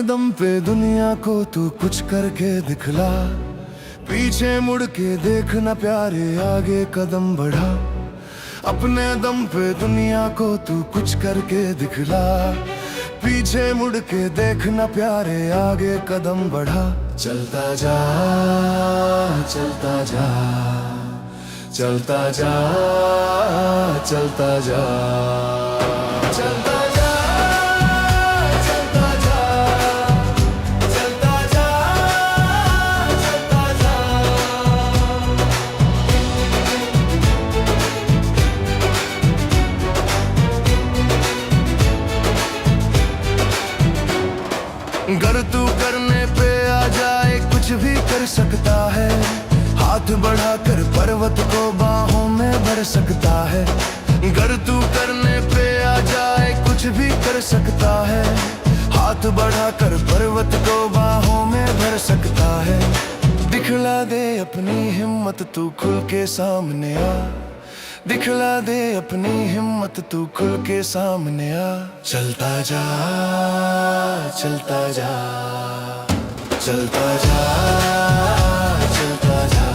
दम पे दुनिया को तू कुछ करके दिखला, पीछे मुड़ के देखना प्यारे, आगे कदम बढ़ा। अपने दम पे दुनिया को तू कुछ करके दिखला, पीछे मुड़ के देखना प्यारे, आगे कदम बढ़ा। चलता जा चलता जा चलता जा चलता जा चलता जा चलता जा चलता जा चलता जा। गर तू करने पे आ जाए कुछ भी कर सकता है, हाथ बढ़ाकर पर्वत को बाहों में भर सकता है। गर तू करने पे आ जाए कुछ भी कर सकता है, हाथ बढ़ाकर पर्वत को बाहों में भर सकता है। दिखला दे अपनी हिम्मत तू खुल के सामने आ, दिखला दे अपनी हिम्मत तू खुल के सामने आ। चलता जा चलता जा चलता जा चलता जा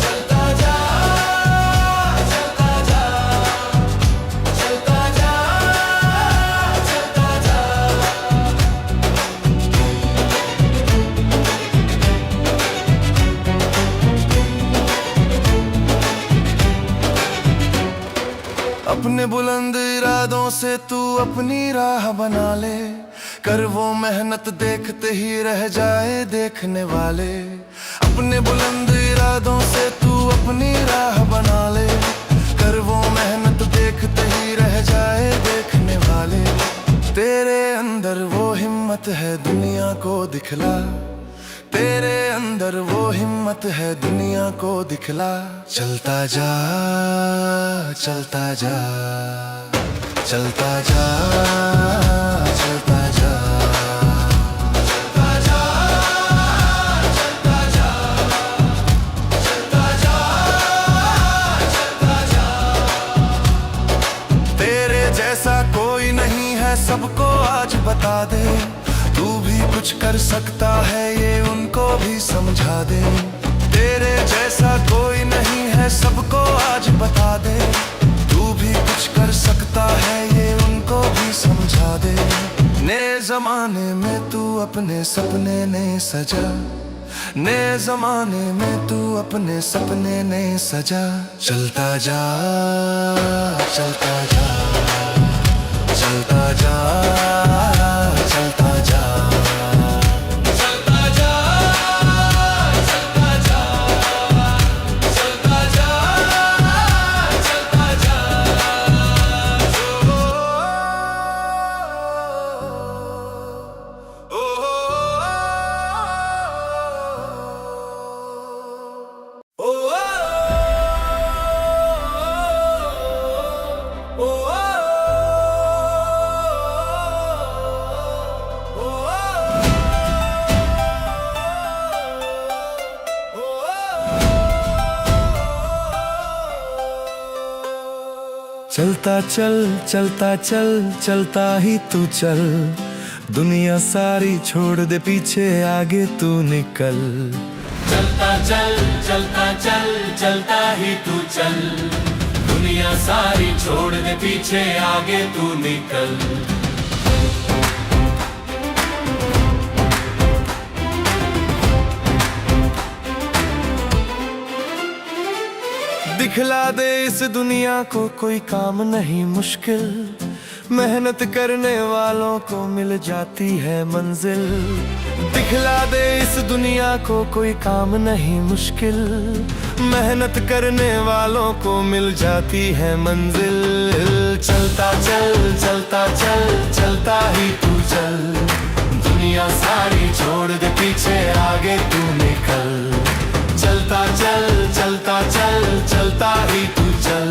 चलता जा चलता जा चलता जा चलता जा। अपने बुलंद इरादों से तू अपनी राह बना ले, कर वो मेहनत देखते ही रह जाए देखने वाले। अपने बुलंद इरादों से तू अपनी राह बना ले, कर वो मेहनत देखते ही रह जाए देखने वाले। तेरे अंदर वो हिम्मत है दुनिया को दिखला, तेरे अंदर वो हिम्मत है दुनिया को दिखला। चलता जा चलता जा चलता जा चलता जा चलता जा चलता जा चलता जा चलता जा। तेरे जैसा कोई नहीं है सबको आज बता दे, तू भी कुछ कर सकता है ये उनको भी समझा दे। तेरे जैसा कोई नहीं है सबको आज बता दे, तू भी कुछ कर सकता है ये उनको भी समझा दे। नए जमाने में तू अपने सपने नए सजा, नए जमाने में तू अपने सपने नए सजा। चलता जा चलता जा चलता जा चलता जा चलता जा चलता जा चलता जा चलता जा। चलता चल चलता चल चलता ही तू चल, दुनिया सारी छोड़ दे पीछे आगे तू निकल। चलता चल चलता चल चलता ही तू चल, दुनिया सारी छोड़ दे पीछे आगे तू निकल। दिखला दे इस दुनिया को कोई काम नहीं मुश्किल, मेहनत करने वालों को मिल जाती है मंजिल। दिखला दे इस दुनिया को कोई काम नहीं मुश्किल, मेहनत करने वालों को मिल जाती है मंजिल। चलता चल चलता चल चलता ही तू चल, दुनिया सारी छोड़ दे पीछे आगे तू निकल। चलता चल चलता चल चलता ही तू चल,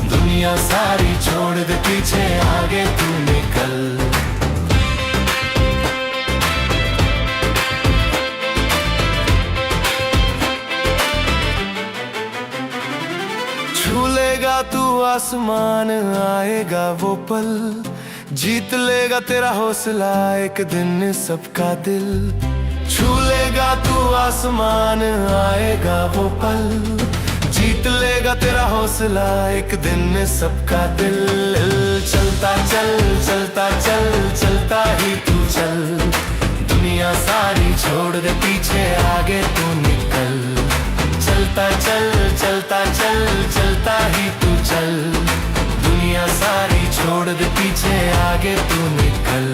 दुनिया सारी छोड़ दे पीछे आगे तू निकल। छू लेगा तू आसमान आएगा वो पल, जीत लेगा तेरा हौसला एक दिन सबका दिल, छू लेगा तू आसमान आएगा वो पल। जीत लेगा तेरा हौसला एक दिन सबका दिल। चलता चल चलता चल चलता ही तू चल, दुनिया सारी छोड़ दे पीछे आगे तू निकल। चलता चल चलता चल चलता ही तू चल, दुनिया सारी छोड़ दे पीछे आगे तू निकल।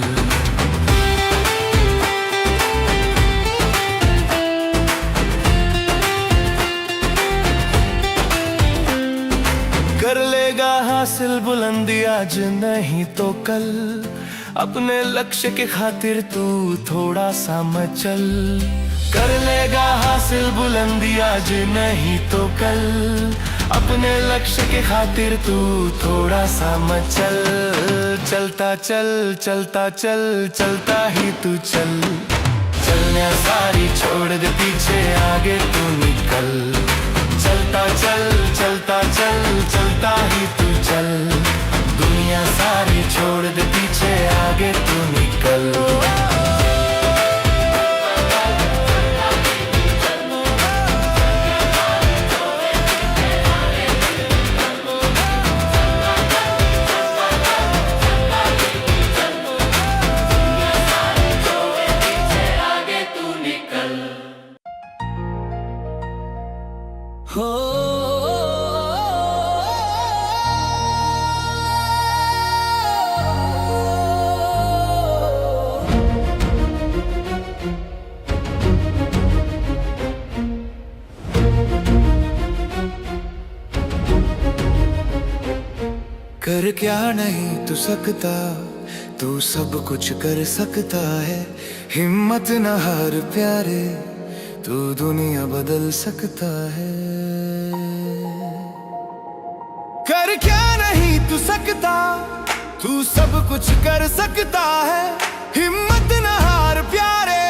कर लेगा हासिल बुलंदी आज नहीं तो कल, अपने लक्ष्य के खातिर तू थोड़ा सा मचल। कर लेगा हासिल बुलंदी आज नहीं तो कल, अपने लक्ष्य के खातिर तू थोड़ा सा मचल। चलता चल चलता चल चलता ही तू चल, चलने सारी छोड़ दे पीछे आगे तू निकल। चलता चल चलता चल चलता ही तू चल, दुनिया सारी छोड़ दे पीछे आगे तू निकल। हो कर क्या नहीं तू सकता, तू सब कुछ कर सकता है। हिम्मत न हार प्यारे, तू दुनिया बदल सकता है। कर क्या नहीं तू सकता, तू सब कुछ कर सकता है। हिम्मत न हार प्यारे,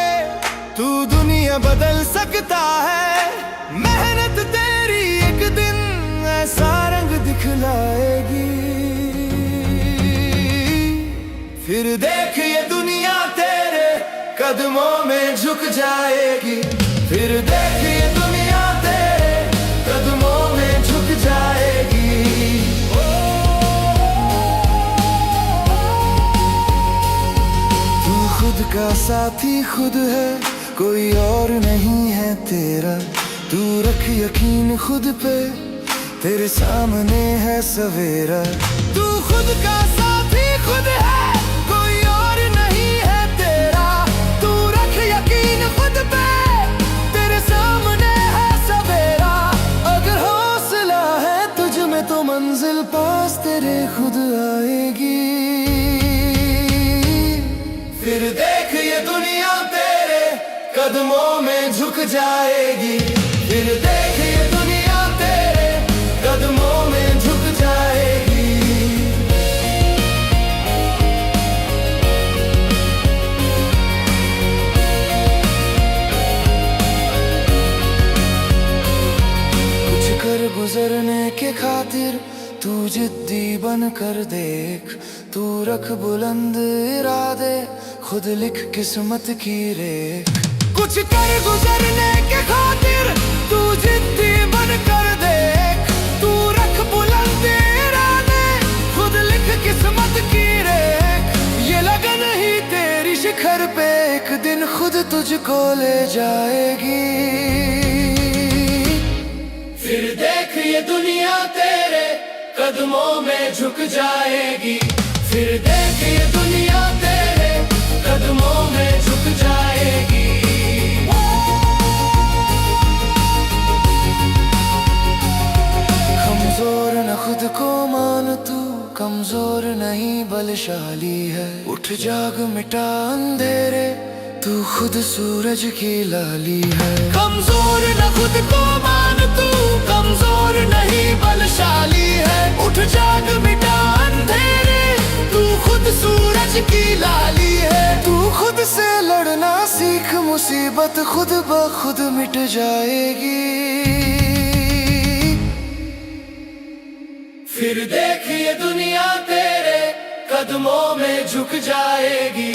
तू दुनिया बदल सकता है। मेहनत तेरी एक दिन ऐसा रंग दिखलाएगी, फिर देख ये दुनिया तेरे कदमों में झुक जाएगी। फिर देख ये दुनिया तेरे कदमों में झुक जाएगी। तू खुद का साथी खुद है, कोई और नहीं है तेरा। तू रख यकीन खुद पे, तेरे सामने है सवेरा। तू खुद का साथी खुद है, कोई और नहीं है तेरा। तू रख यकीन खुद पे, तेरे सामने है सवेरा। अगर हौसला है तुझ में तो मंजिल पास तेरे खुद आएगी। फिर देख ये दुनिया तेरे कदमों में झुक जाएगी। फिर देख ये दुनिया तेरे कदमों में झुक जाएगी। कुछ कर गुजरने के खातिर तू जिद्दी बन कर देख। तू रख बुलंद इरादे, खुद लिख किस्मत की रेख। कुछ कर गुजरने के खातिर तू जिद्दी बन कर देख। तू रख बुलंद इरादे, खुद लिख किस्मत की रेख। ये लगन ही तेरी शिखर पे एक दिन खुद तुझको ले जाएगी। फिर देख ये दुनिया तेरे कदमों में झुक जाएगी। फिर देख ये दुनिया तेरे कदमों में झुक जाएगी। कमजोर न खुद को मान तू, कमजोर नहीं बलशाली है। उठ जाग मिटा अंधेरे, तू खुद सूरज की लाली है। कमजोर न खुद को मान तू, कमजोर नहीं बलशाली है। उठ जाग मिटा अंधेरे, तू खुद सूरज की लाली है। तू खुद से लड़ना सीख, मुसीबत खुद ब खुद मिट जाएगी। फिर देख ये दुनिया तेरे कदमों में झुक जाएगी।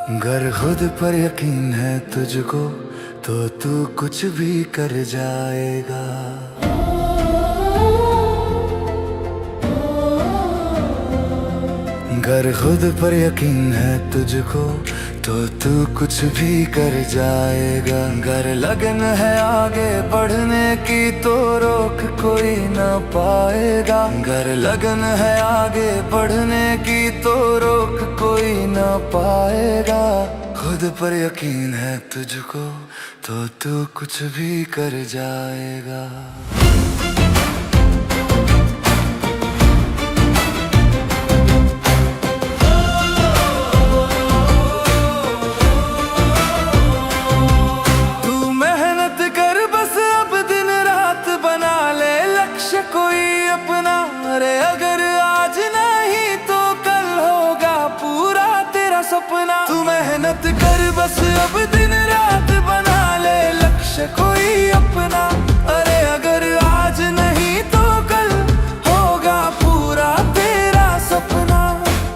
अगर खुद पर यकीन है तुझको तो तू कुछ भी कर जाएगा। अगर खुद पर यकीन है तुझको तो तू कुछ भी कर जाएगा। अगर लगन है आगे बढ़ने की तो रोक कोई ना पाएगा। अगर लगन है आगे बढ़ने की तो रोक कोई ना पाएगा। खुद पर यकीन है तुझको तो तू कुछ भी कर जाएगा। सपना तू मेहनत कर बस अब दिन रात बना ले लक्ष्य कोई अपना। अरे अगर आज नहीं तो कल होगा पूरा तेरा सपना।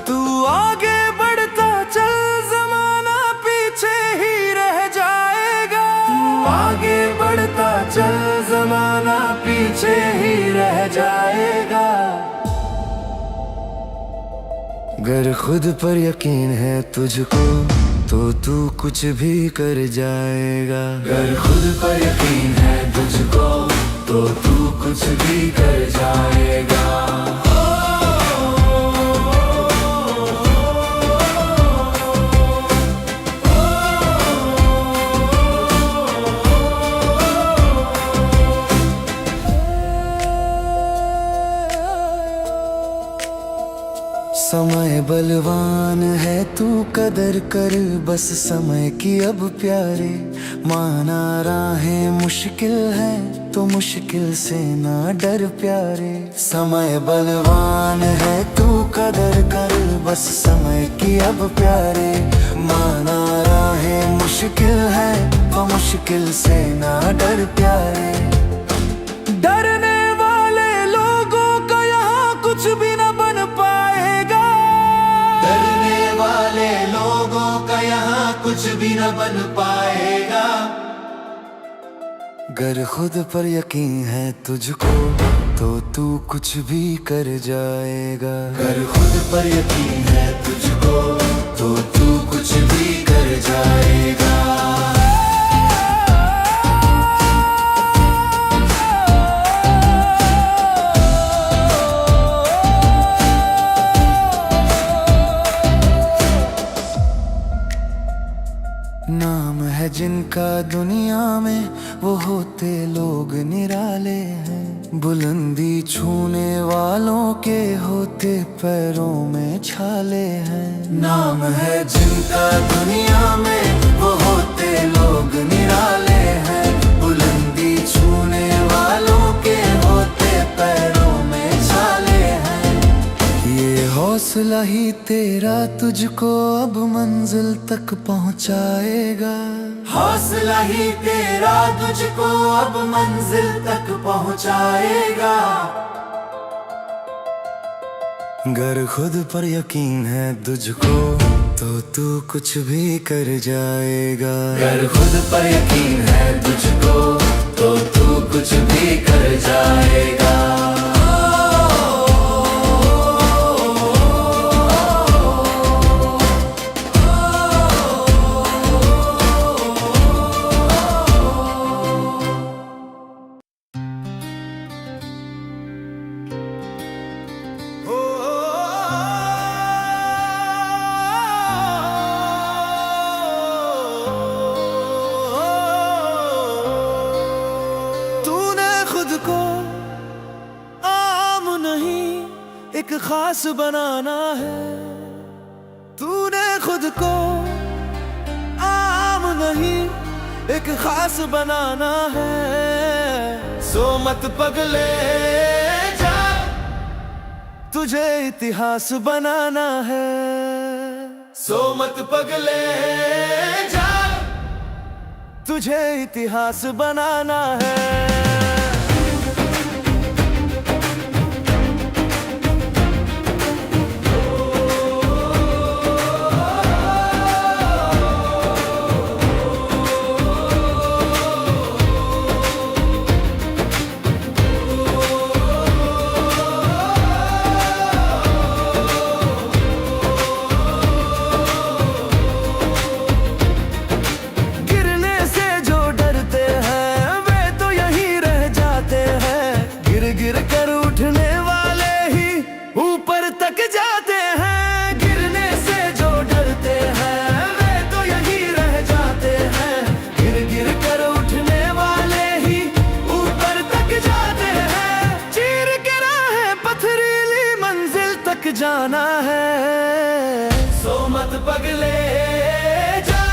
तू आगे बढ़ता चल जमाना पीछे ही रह जाएगा। तू आगे बढ़ता चल जमाना पीछे ही रह जाएगा। अगर खुद पर यकीन है तुझको तो तू कुछ भी कर जाएगा। अगर खुद पर यकीन है तुझको तो तू कुछ भी कर जाएगा। समय बलवान है तू कदर कर बस समय की अब प्यारे। माना राहें मुश्किल है तो मुश्किल से ना डर प्यारे। समय बलवान है तू कदर कर बस समय की अब प्यारे। माना राहें मुश्किल है तो मुश्किल से ना डर प्यारे। डरने वाले लोगों का यहाँ कुछ भी ना बन पाएगा। डरने वाले लोगों का यहाँ कुछ भी न बन पाएगा। अगर खुद पर यकीन है तुझको तो तू कुछ भी कर जाएगा। अगर खुद पर यकीन है तुझको तो तू कुछ भी कर जाएगा। नाम है जिनका दुनिया में वो होते लोग निराले हैं। बुलंदी छूने वालों के होते पैरों में छाले हैं। नाम है जिनका दुनिया में वो होते लोग निराले हैं। बुलंदी छूने वालों के होते पैरों में छाले हैं। ये हौसला ही तेरा तुझको अब मंजिल तक पहुंचाएगा। हौसला ही तेरा तुझको अब मंजिल तक पहुंचाएगा। अगर खुद पर यकीन है तुझको तो तू कुछ भी कर जाएगा। अगर खुद पर यकीन है तुझको तो तू कुछ भी कर जाएगा। को आम नहीं एक खास बनाना है। तूने खुद को आम नहीं एक खास बनाना है। सो मत पगले जा, तुझे इतिहास बनाना है। सो मत पगले जा, तुझे इतिहास बनाना है। गिर कर उठने वाले ही ऊपर तक जाते हैं। गिरने से जो डरते हैं वे तो यहीं रह जाते हैं। गिर गिर कर उठने वाले ही ऊपर तक जाते हैं। चीर के राह पथरीली मंजिल तक जाना है। सो मत पगले जा,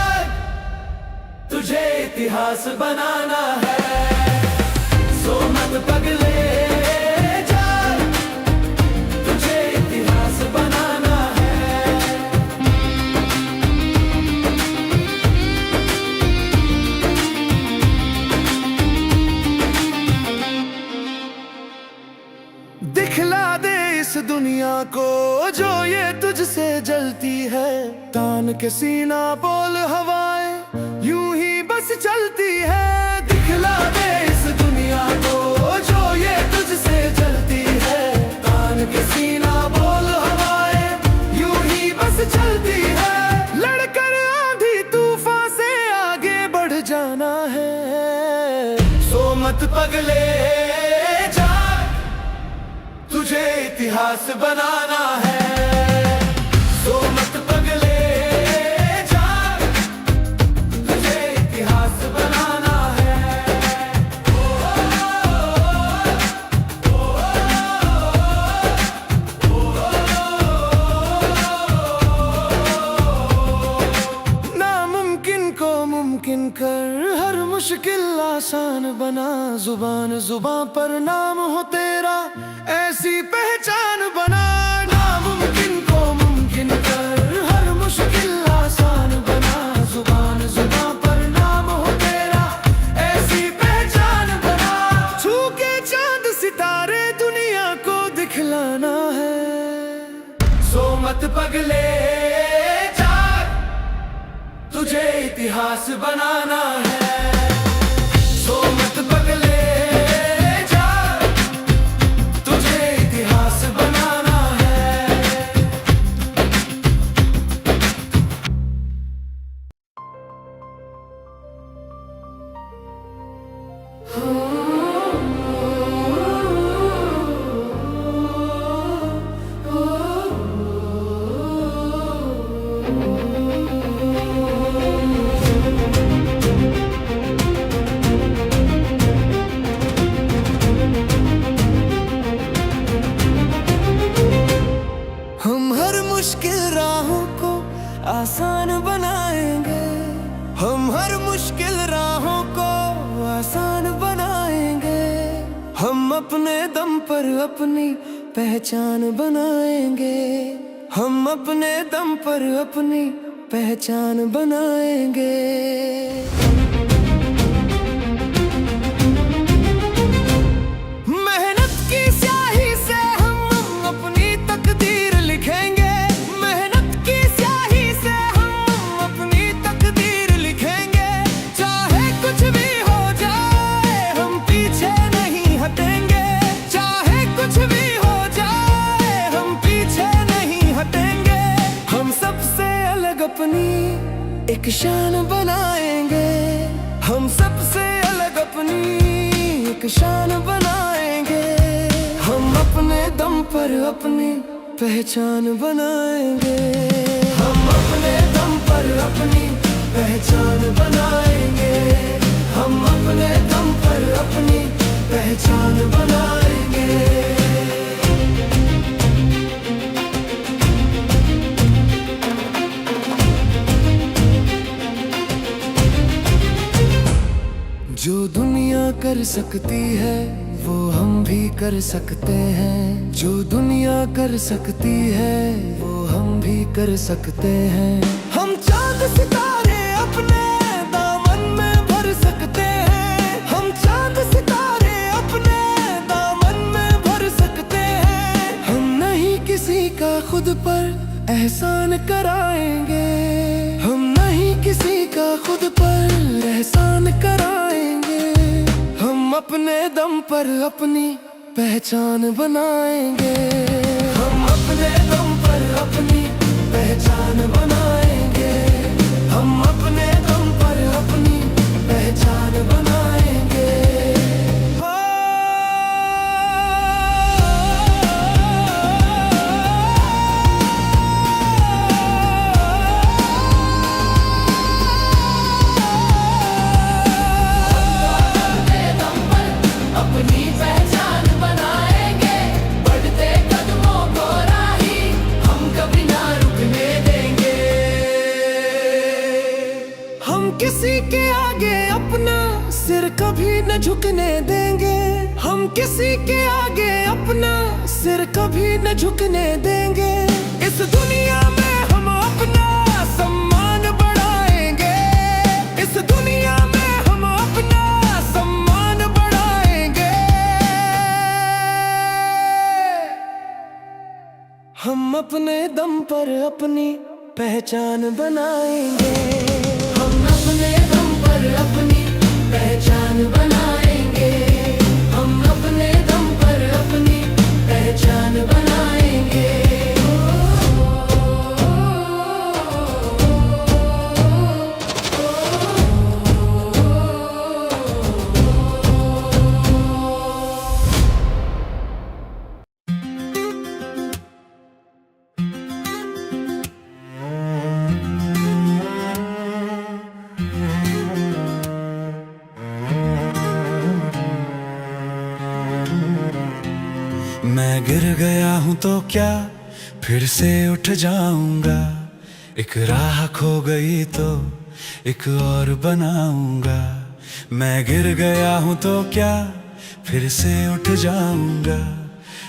तुझे इतिहास बनाना है। सो मत पगले दिखला दे इस दुनिया को जो ये तुझसे जलती है। तान के सीना बोल हवाएं यूं ही बस चलती है। दिखला दे इस दुनिया को जो ये तुझसे जलती है। तान के सीना बोल हवाएं यूं ही बस चलती है। लड़कर आंधी तूफान से आगे बढ़ जाना है। सो मत पगले जा, तुझे इतिहास बनाना है। सो मत पगले जा, तुझे इतिहास बनाना है। नामुमकिन को मुमकिन कर हर मुश्किल आसान बना। जुबान जुबां पर नाम हो तेरा ऐसी पहचान बना। नामुमकिन को मुमकिन कर हर मुश्किल आसान बना। जुबान जुबां पर नाम हो तेरा ऐसी पहचान बना। छू के चांद सितारे दुनिया को दिखलाना है। सो मत पगले जा, तुझे इतिहास बनाना है। सो मत पगले आसान बनाएंगे। हम हर मुश्किल राहों को आसान बनाएंगे। हम अपने दम पर अपनी पहचान बनाएंगे। हम अपने दम पर अपनी पहचान बनाएंगे। मेहनत की स्याही से हम अपनी तकदीर लिखेंगे। अपनी एक शान बनाएंगे। हम सबसे अलग अपनी एक शान बनाएंगे। हम अपने दम पर अपनी पहचान बनाएंगे। हम अपने दम पर अपनी पहचान बनाएंगे। हम अपने दम पर अपनी पहचान जो दुनिया कर सकती है वो हम भी कर सकते हैं। जो दुनिया कर सकती है वो हम भी कर सकते हैं। हम चांद सितारे अपने दामन में भर सकते हैं। हम चांद सितारे अपने दामन में भर सकते हैं। हम नहीं किसी का खुद पर एहसान कराएंगे। हम नहीं किसी का खुद पर एहसान कराएंगे। हम अपने दम पर अपनी पहचान बनाएंगे। हम अपने दम पर अपनी पहचान बनाएंगे। हम अपने दम पर अपनी पहचान बनाएंगे। अपनी पहचान बनाएंगे। बढ़ते कदमों को राही हम कभी ना रुकने देंगे। हम किसी के आगे अपना सिर कभी न झुकने देंगे। हम किसी के आगे अपना सिर कभी न झुकने देंगे। इस दुनिया में हम अपना सम्मान बढ़ाएंगे। इस दुनिया में हम अपना सम्मान बढ़ाएंगे। हम अपने दम पर अपनी पहचान बनाएंगे। हम अपने दम पर अपनी पहचान बनाएंगे। हम अपने दम पर अपनी पहचान बनाएंगे। मैं गिर गया हूँ तो क्या फिर से उठ जाऊंगा। एक राह खो गई तो एक और बनाऊंगा। मैं गिर गया हूँ तो क्या फिर से उठ जाऊंगा।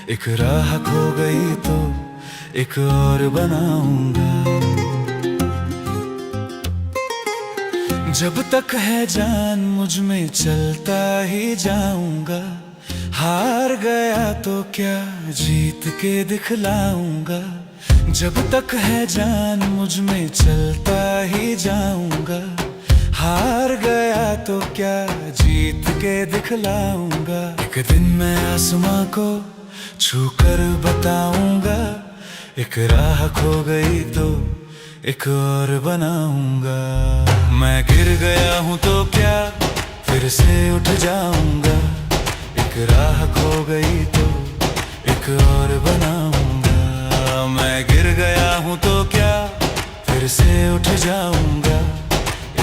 एक राह खो गई तो एक और बनाऊंगा। जब तक है जान मुझ में चलता ही जाऊंगा। हार गया तो क्या जीत के दिखलाऊंगा। जब तक है जान मुझ में चलता ही जाऊंगा। हार गया तो क्या जीत के दिखलाऊंगा। एक दिन मैं आसमां को छू कर बताऊंगा। एक राह खो गई तो एक और बनाऊंगा। मैं गिर गया हूँ तो क्या फिर से उठ जाऊंगा। एक राह खो गई तो एक और बनाऊंगा। मैं गिर गया हूँ तो क्या फिर से उठ जाऊंगा।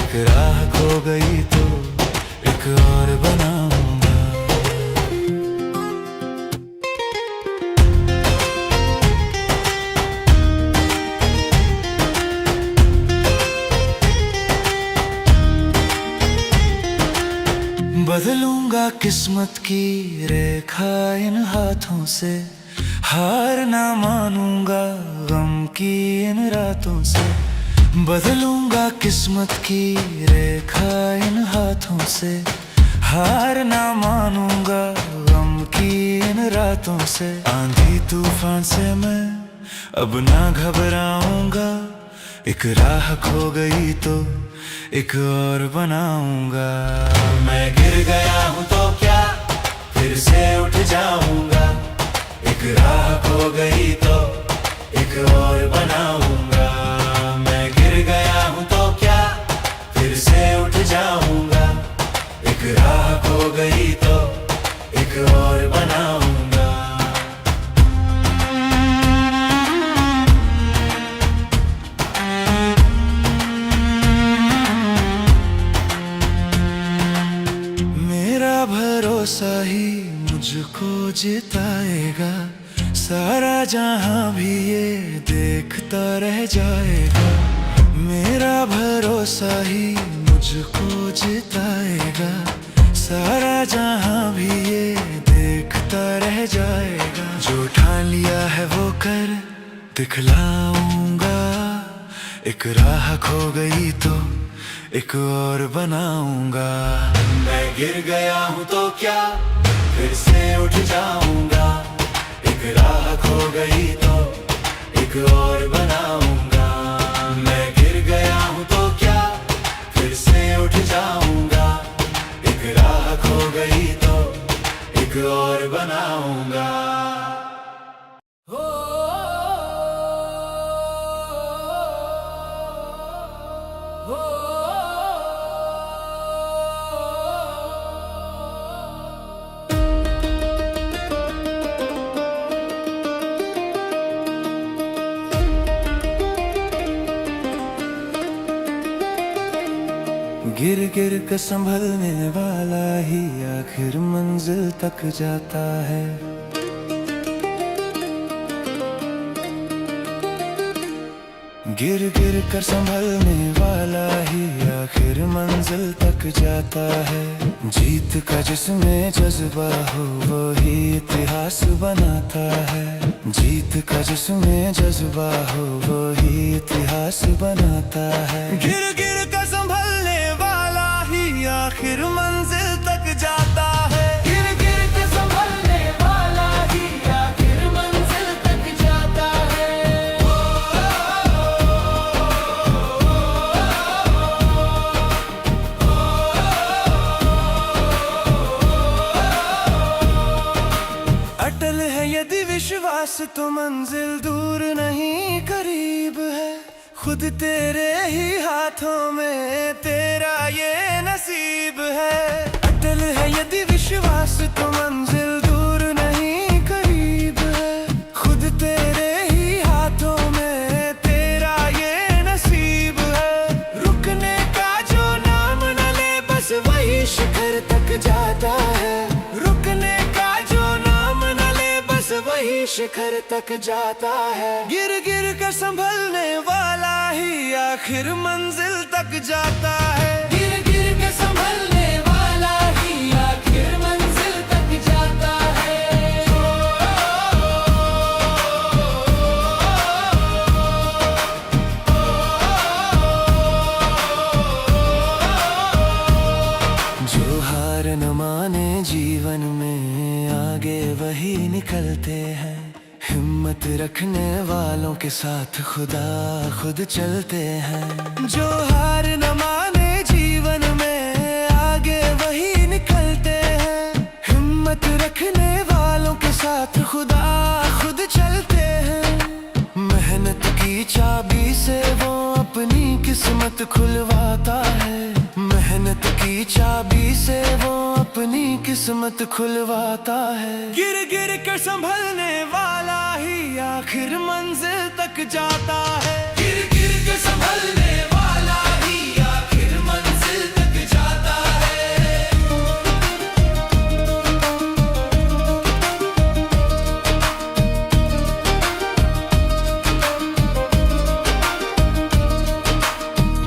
एक राह खो गई तो एक और बनाऊंगा। बदलूंगा किस्मत की रेखा इन हाथों से। हार ना मानूंगा गम की इन रातों से। बदलूंगा किस्मत की रेखा इन हाथों से। हार ना मानूंगा गम की इन रातों से। आंधी तूफान से मैं अब ना घबराऊंगा। एक राह खो गई तो एक और बनाऊंगा। मैं गिर गया हूँ तो क्या फिर से उठ जाऊंगा। एक राह खो गई तो एक और बनाऊंगा। मैं गिर गया हूँ तो क्या फिर से उठ जाऊंगा। एक राह खो गई तो एक और बनाऊंगा। भरोसा ही मुझको जिताएगा। सारा जहां भी ये देखता रह जाएगा। मेरा भरोसा ही मुझको जिताएगा। सारा जहां भी ये देखता रह जाएगा। जो ठान लिया है वो कर दिखलाऊंगा। एक राह खो गई तो एक और बनाऊंगा। मैं गिर गया हूँ तो क्या फिर से उठ जाऊंगा। एक राह खो गई तो एक और बनाऊंगा। मैं गिर गया हूँ तो क्या फिर से उठ जाऊंगा। एक राह खो गई तो एक और बनाऊंगा। गिर गिर कर संभलने वाला ही आखिर मंजिल तक जाता है। गिर गिर कर संभलने वाला ही आखिर मंजिल तक जाता है। जीत का जिसमें जज्बा हो वही इतिहास बनाता है। जीत का जिसमें जज्बा हो वही इतिहास बनाता है। गिर गिर कर संभलने वाला ही आखिर मंजिल तक जाता है। गिर गिर कर संभलने वाला ही आखिर मंजिल तक जाता है। अटल है यदि विश्वास तो मंजिल दूर नहीं करीब है। खुद तेरे ही हाथों में तेरा ये नसीब है। अटल है यदि विश्वास तो मंजिल दूर नहीं करीब है। खुद तेरे ही हाथों में तेरा ये नसीब है। रुकने का जो नाम न ले बस वही शिखर तक जाता है। रुकने का जो नाम न ले बस वही शिखर तक जाता है। गिर गिर कर संभलने वाला ही आखिर मंजिल तक जाता है। गिर गिर कर संभलने वाला ही आखिर मंजिल तक जाता है। जो हार न माने जीवन में आगे वही निकलते हैं। हिम्मत रखने वालों के साथ खुदा खुद चलते हैं। जो हार न माने जीवन में आगे वही निकलते हैं। हिम्मत रखने वालों के साथ खुदा खुद चलते हैं। मेहनत की चाबी से वो अपनी किस्मत खुलवाता है। मेहनत की चाबी से वो अपनी किस्मत खुलवाता है। गिर गिर कर संभलने वाला ही आखिर मंजिल तक जाता है। गिर गिर कर संभलने वाला ही आखिर मंजिल तक जाता है।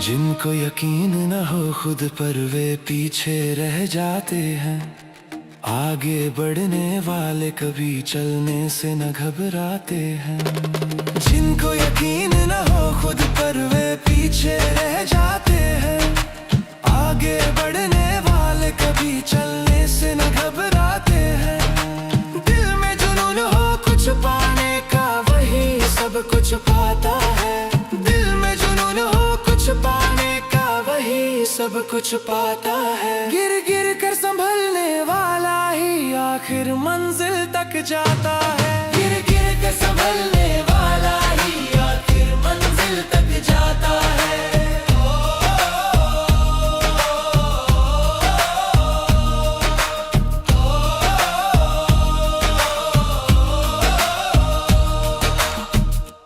जिनको यकीन न हो खुद पर वे पीछे रह जाते हैं। आगे बढ़ने वाले कभी चलने से न घबराते हैं। जिनको यकीन न हो खुद पर वे पीछे रह जाते हैं। आगे बढ़ने वाले कभी चलने से न घबराते हैं। दिल में जुनून हो कुछ पाने का वही सब कुछ पाता है। दिल में जुनून हो कुछ पाने का वही सब कुछ पाता है। गिर गिर कर संभलने वाला ही आखिर मंजिल तक जाता है। गिर गिर कर संभलने वाला ही आखिर मंजिल तक जाता है।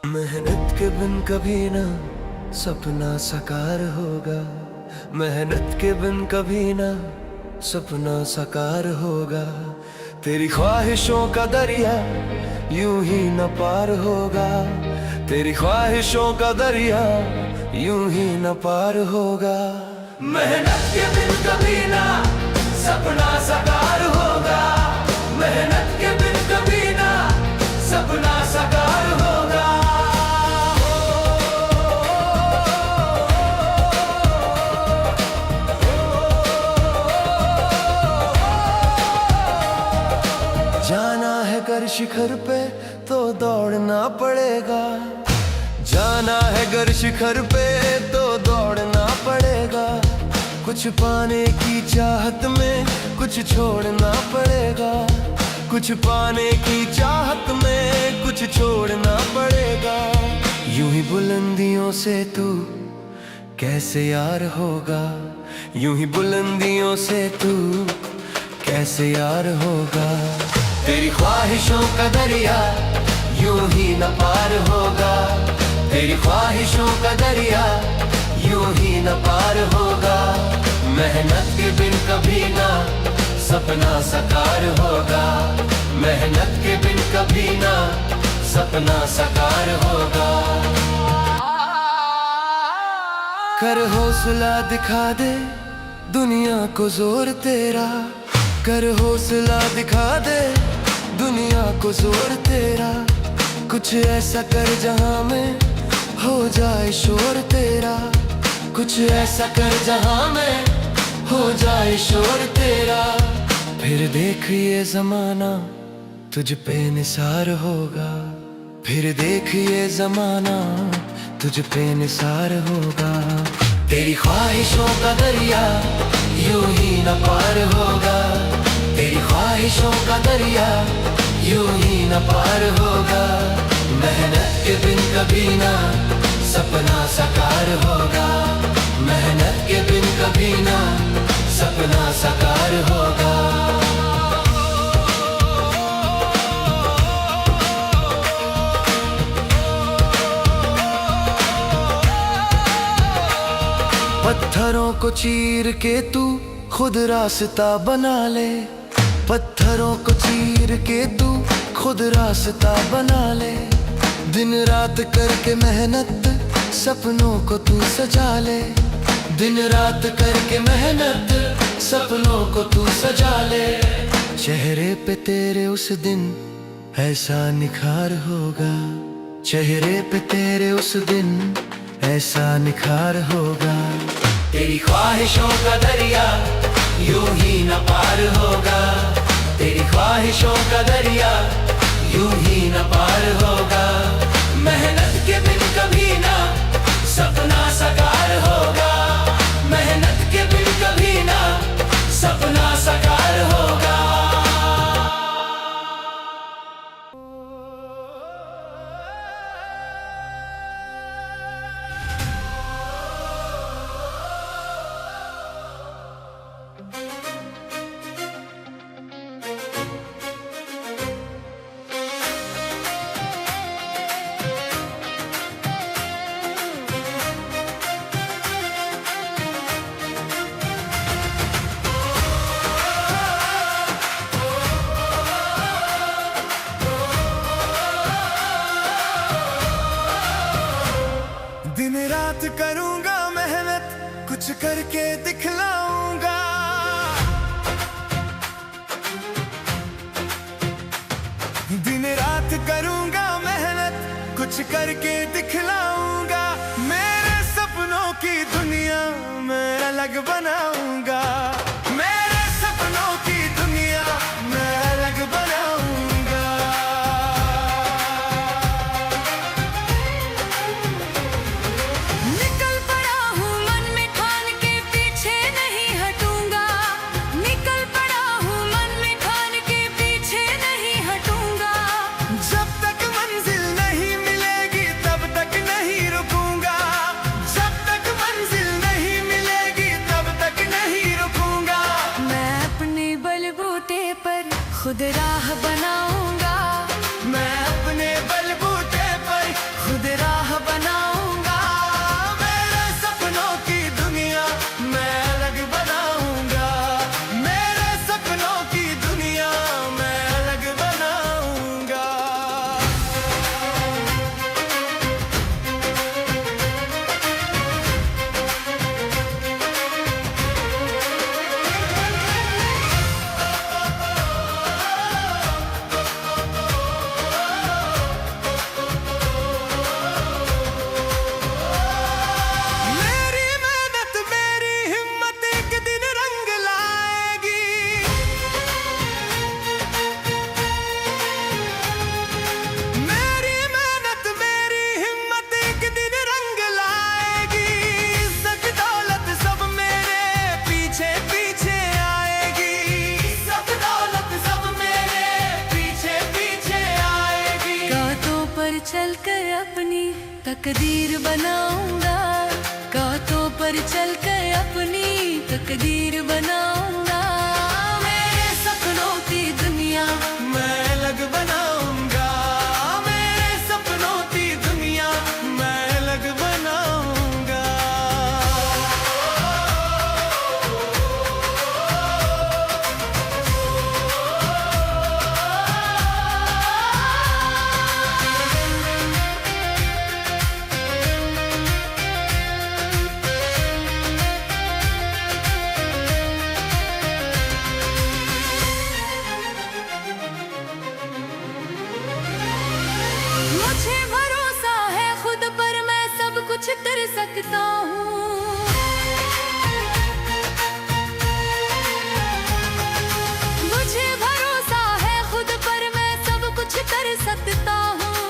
मेहनत के बिन कभी ना सपना साकार होगा। मेहनत के बिन कभी ना सपना साकार होगा। तेरी ख्वाहिशों का दरिया यूं ही न पार होगा। तेरी ख्वाहिशों का दरिया यूं ही न पार होगा। मेहनत के बिन कभी ना सपना साकार होगा। मेहनत के बिन कभी ना सपना साकार होगा। जाना है कर शिखर पे तो दौड़ना पड़ेगा। जाना है गर शिखर पे तो दौड़ना पड़ेगा। कुछ पाने की चाहत में कुछ छोड़ना पड़ेगा। कुछ पाने की चाहत में कुछ छोड़ना पड़ेगा। यूं ही बुलंदियों से तू कैसे यार होगा। यूं ही बुलंदियों से तू कैसे यार होगा। तेरी ख्वाहिशों का दरिया यूं ही न पार होगा। तेरी ख्वाहिशों का दरिया यूं ही न पार होगा। मेहनत के बिन कभी ना सपना साकार होगा। मेहनत के बिन कभी ना सपना साकार होगा। कर हौसला दिखा दे दुनिया को जोर तेरा। कर हौसला दिखा दे दुनिया को जोर तेरा। कुछ ऐसा कर जहां में हो जाए शोर तेरा। कुछ ऐसा कर जहां में हो जाए शोर तेरा। फिर देख ये जमाना तुझ पे निसार होगा। फिर देख ये जमाना तुझ पे निसार होगा। तेरी ख्वाहिशों का दरिया यूं ही न पार होगा। तेरी ख्वाहिशों का दरिया यूं ही न पार होगा। मेहनत के बिन कभी ना सपना साकार होगा। मेहनत के बिन कभी ना सपना साकार होगा। पत्थरों को चीर के तू खुद रास्ता बना ले। पत्थरों को चीर के तू खुद रास्ता बना ले। दिन रात करके मेहनत सपनों को तू सजा ले। दिन रात करके मेहनत सपनों को तू सजा ले। चेहरे पे तेरे उस दिन ऐसा निखार होगा। चेहरे पे तेरे उस दिन ऐसा निखार होगा। तेरी ख्वाहिशों का दरिया यूं ही न पार होगा। तेरी ख्वाहिशों का दरिया यूं ही न पार होगा। मेहनत के बिन कभी ना सपना साकार होगा। मेहनत के बिन कभी ना सपना साकार होगा। दिन रात करूंगा मेहनत कुछ करके दिखलाऊंगा। दिन रात करूंगा मेहनत कुछ करके दिखलाऊंगा। मेरे सपनों की दुनिया मैं अलग बनाऊंगा। मेरे सपनों की दुनिया मैं अलग बनाऊंगा। निकल पड़ा हूँ मन में ठान के पीछे नहीं हटूंगा। निकल पड़ा हूँ मन में ठान के पीछे नहीं हटूंगा। जब तक मंजिल नहीं मिलेगी तब तक नहीं रुकूंगा। जब तक मंजिल नहीं मिलेगी तब तक नहीं रुकूंगा। मैं अपने बलबूते पर खुद राह बनाऊंगा। मैं अपने बलबूते पर खुद राह बनाऊंगा। मेरे सपनों की दुनिया मैं अलग बनाऊंगा। मेरे सपनों की दुनिया मैं अलग बनाऊंगा। चल कर अपनी तकदीर बनाऊंगा, गातों पर चल कर अपनी तकदीर बनाऊंगा। मेरे सपनों की दुनिया मैं अलग बनाऊंगा, मेरे सपनों की दुनिया मैं अलग बनाऊंगा। मुझे भरोसा है खुद पर, मैं सब कुछ कर सकता हूँ। मुझे भरोसा है खुद पर, मैं सब कुछ कर सकता हूँ।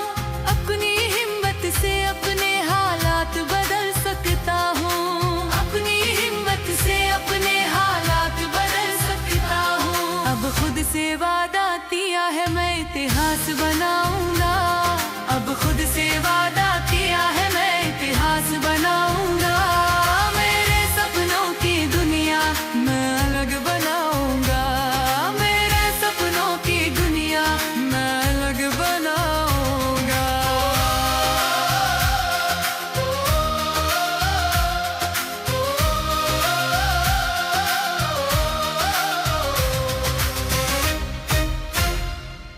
अपनी हिम्मत से अपने हालात बदल सकता हूँ। अपनी हिम्मत से अपने हालात बदल सकता हूँ। अब खुद से वादा किया है मैं इतिहास बना